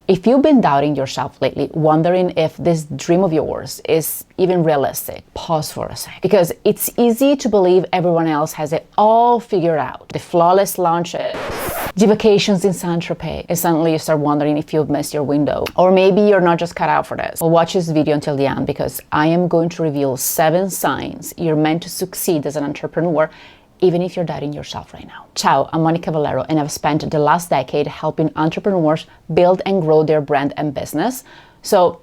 If you've been doubting yourself lately, wondering if this dream of yours is even realistic, pause for a sec. Because it's easy to believe everyone else has it all figured out. The flawless launches, the vacations in Saint-Tropez, and suddenly you start wondering if you've missed your window. Or maybe you're not just cut out for this. Well, watch this video until the end, because I am going to reveal 7 signs you're meant to succeed as an entrepreneur, even if you're doubting yourself right now. Ciao, I'm Monica Valero, and I've spent the last decade helping entrepreneurs build and grow their brand and business. So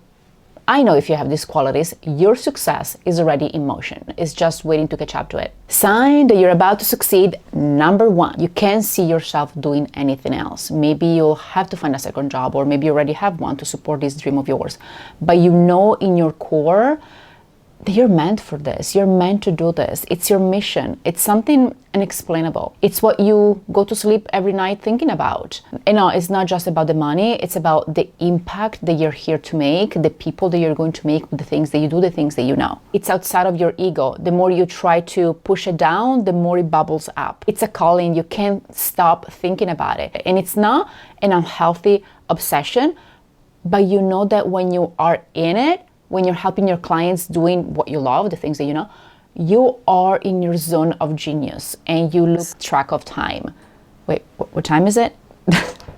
I know if you have these qualities, your success is already in motion. It's just waiting to catch up to it. Sign that you're about to succeed. Number 1, you can't see yourself doing anything else. Maybe you'll have to find a second job, or maybe you already have one to support this dream of yours. But you know in your core that you're meant for this. You're meant to do this. It's your mission. It's something unexplainable. It's what you go to sleep every night thinking about. And no, it's not just about the money. It's about the impact that you're here to make, the people that you're going to make with the things that you do, the things that you know. It's outside of your ego. The more you try to push it down, the more it bubbles up. It's a calling. You can't stop thinking about it. And it's not an unhealthy obsession, but you know that when you are in it, when you're helping your clients doing what you love, the things that you know, you are in your zone of genius and you lose track of time. Wait, what time is it?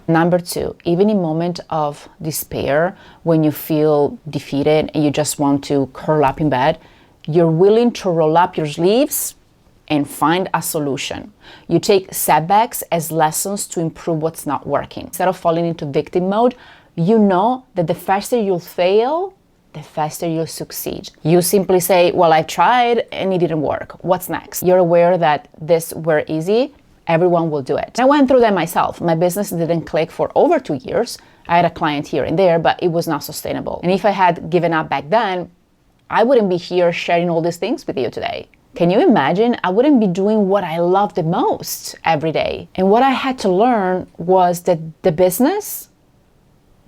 Number 2, even in moment of despair, when you feel defeated and you just want to curl up in bed, you're willing to roll up your sleeves and find a solution. You take setbacks as lessons to improve what's not working. Instead of falling into victim mode, you know that the faster you'll fail, the faster you'll succeed. You simply say, well, I tried and it didn't work. What's next? You're aware that this were easy, everyone will do it. I went through that myself. My business didn't click for over 2 years. I had a client here and there, but it was not sustainable. And if I had given up back then, I wouldn't be here sharing all these things with you today. Can you imagine? I wouldn't be doing what I love the most every day. And what I had to learn was that the business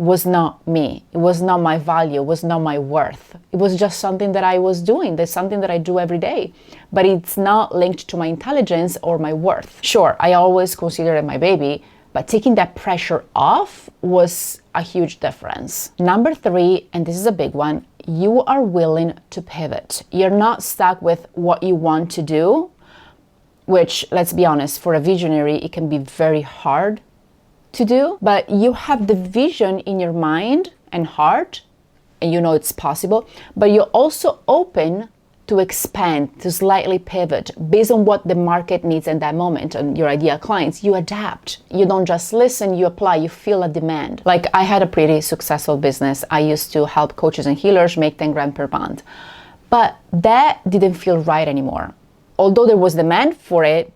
was not me. It was not my value. It was not my worth. It was just something that I was doing. That's something that I do every day. But it's not linked to my intelligence or my worth. Sure, I always consider it my baby, but taking that pressure off was a huge difference. Number 3, and this is a big one, you are willing to pivot. You're not stuck with what you want to do, which, let's be honest, for a visionary, it can be very hard to do, but you have the vision in your mind and heart, and you know it's possible, but you're also open to expand, to slightly pivot based on what the market needs at that moment and your ideal clients. You adapt. You don't just listen, you apply, you feel a demand. Like, I had a pretty successful business. I used to help coaches and healers make 10 grand per month, but that didn't feel right anymore. Although there was demand for it,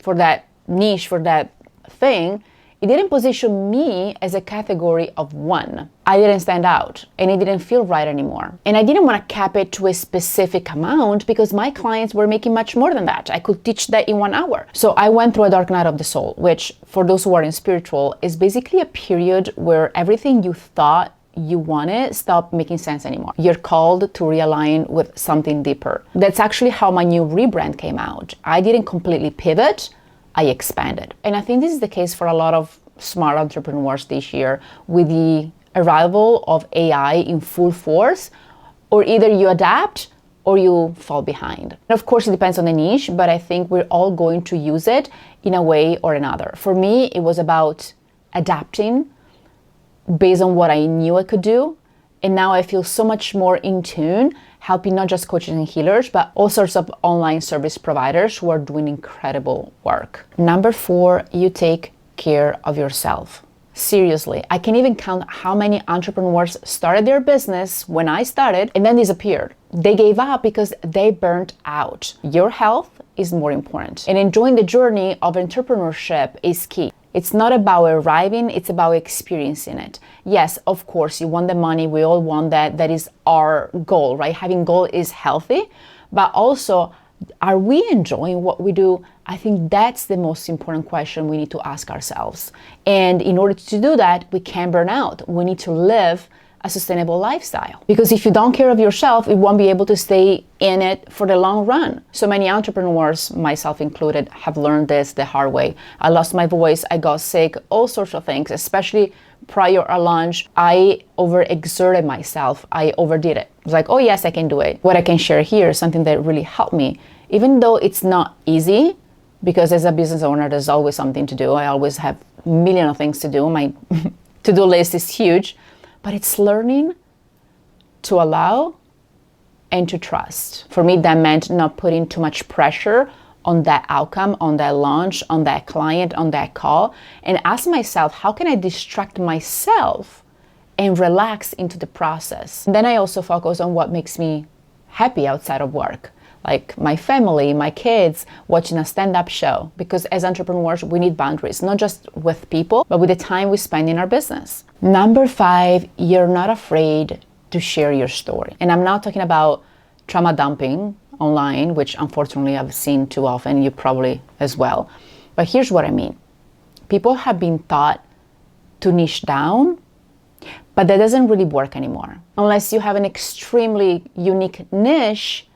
for that niche, for that thing, it didn't position me as a category of 1. I didn't stand out and it didn't feel right anymore. And I didn't want to cap it to a specific amount because my clients were making much more than that. I could teach that in 1 hour. So I went through a dark night of the soul, which for those who are in spiritual is basically a period where everything you thought you wanted stopped making sense anymore. You're called to realign with something deeper. That's actually how my new rebrand came out. I didn't completely pivot, I expanded. And I think this is the case for a lot of smart entrepreneurs this year with the arrival of AI in full force. Or either you adapt or you fall behind. And of course, it depends on the niche, but I think we're all going to use it in a way or another. For me, it was about adapting based on what I knew I could do. And now I feel so much more in tune, helping not just coaches and healers, but all sorts of online service providers who are doing incredible work. Number 4, you take care of yourself. Seriously, I can't even count how many entrepreneurs started their business when I started and then disappeared. They gave up because they burnt out. Your health is more important. And enjoying the journey of entrepreneurship is key. It's not about arriving, it's about experiencing it. Yes, of course, you want the money, we all want that. That is our goal, right? Having goal is healthy, but also, are we enjoying what we do? I think that's the most important question we need to ask ourselves. And in order to do that, we can't burn out. We need to live a sustainable lifestyle. Because if you don't care of yourself, you won't be able to stay in it for the long run. So many entrepreneurs, myself included, have learned this the hard way. I lost my voice, I got sick, all sorts of things, especially prior a launch. I overexerted myself. I overdid it. I was like, oh yes, I can do it. What I can share here is something that really helped me, even though it's not easy, because as a business owner, there's always something to do. I always have a million of things to do. My to-do list is huge, but it's learning to allow and to trust. For me, that meant not putting too much pressure on that outcome, on that launch, on that client, on that call, and ask myself, how can I distract myself and relax into the process? And then I also focus on what makes me happy outside of work, like my family, my kids, watching a stand-up show. Because as entrepreneurs, we need boundaries, not just with people, but with the time we spend in our business. Number 5, you're not afraid to share your story. And I'm not talking about trauma dumping online, which unfortunately I've seen too often, you probably as well. But here's what I mean. People have been taught to niche down, but that doesn't really work anymore. Unless you have an extremely unique niche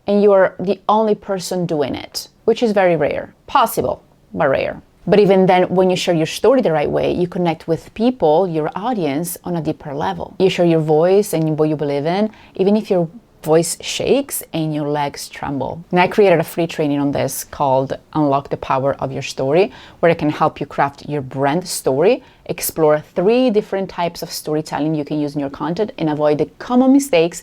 and you're the only person doing it, which is very rare. Possible, but rare. But even then, when you share your story the right way, you connect with people, your audience, on a deeper level. You share your voice and what you believe in, even if your voice shakes and your legs tremble. And I created a free training on this called Unlock the Power of Your Story, where I can help you craft your brand story, explore 3 different types of storytelling you can use in your content, and avoid the common mistakes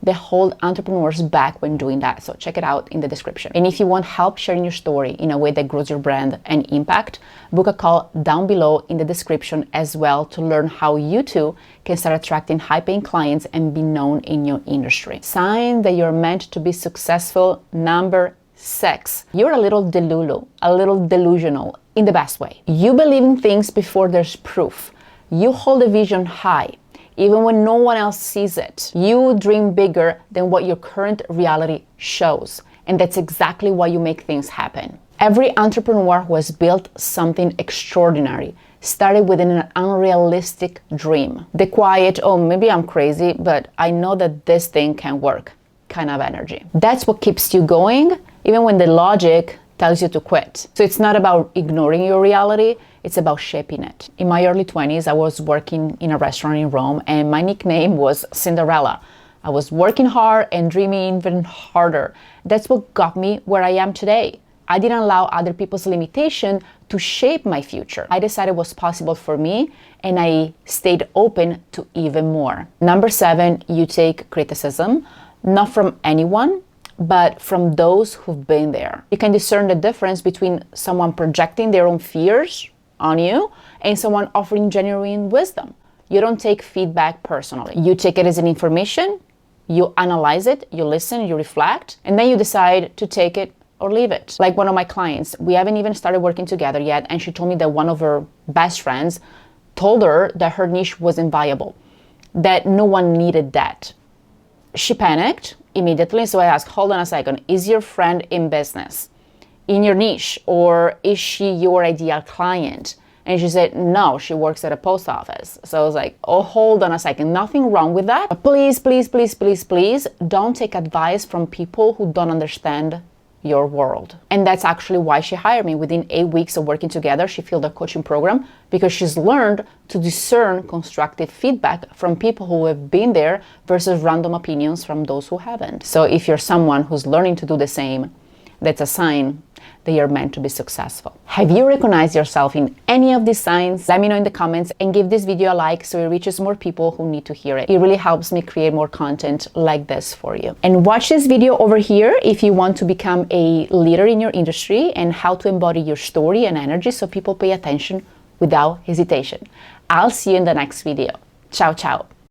that hold entrepreneurs back when doing that. So check it out in the description. And if you want help sharing your story in a way that grows your brand and impact, book a call down below in the description as well to learn how you too can start attracting high-paying clients and be known in your industry. Sign that you're meant to be successful. Number 6, you're a little delulu, a little delusional in the best way. You believe in things before there's proof. You hold a vision high, even when no one else sees it. You dream bigger than what your current reality shows. And that's exactly why you make things happen. Every entrepreneur who has built something extraordinary started within an unrealistic dream. The quiet, oh, maybe I'm crazy, but I know that this thing can work kind of energy. That's what keeps you going, even when the logic tells you to quit. So it's not about ignoring your reality, it's about shaping it. In my early 20s, I was working in a restaurant in Rome, and my nickname was Cinderella. I was working hard and dreaming even harder. That's what got me where I am today. I didn't allow other people's limitation to shape my future. I decided what's possible for me, and I stayed open to even more. Number 7, you take criticism, not from anyone, but from those who've been there. You can discern the difference between someone projecting their own fears on you and someone offering genuine wisdom. You don't take feedback personally. You take it as an information, you analyze it, you listen, you reflect, and then you decide to take it or leave it. Like one of my clients, we haven't even started working together yet, and she told me that one of her best friends told her that her niche wasn't viable, that no one needed that. She panicked immediately, so I asked, hold on a second, is your friend in business, in your niche, or is she your ideal client? And she said, no, she works at a post office. So I was like, oh, hold on a second, nothing wrong with that. But please, please, please, please, please, don't take advice from people who don't understand your world. And that's actually why she hired me. Within 8 weeks of working together, she filled a coaching program because she's learned to discern constructive feedback from people who have been there versus random opinions from those who haven't. So if you're someone who's learning to do the same, that's a sign that you're meant to be successful. Have you recognized yourself in any of these signs? Let me know in the comments and give this video a like so it reaches more people who need to hear it. It really helps me create more content like this for you. And watch this video over here if you want to become a leader in your industry and how to embody your story and energy so people pay attention without hesitation. I'll see you in the next video. Ciao, ciao.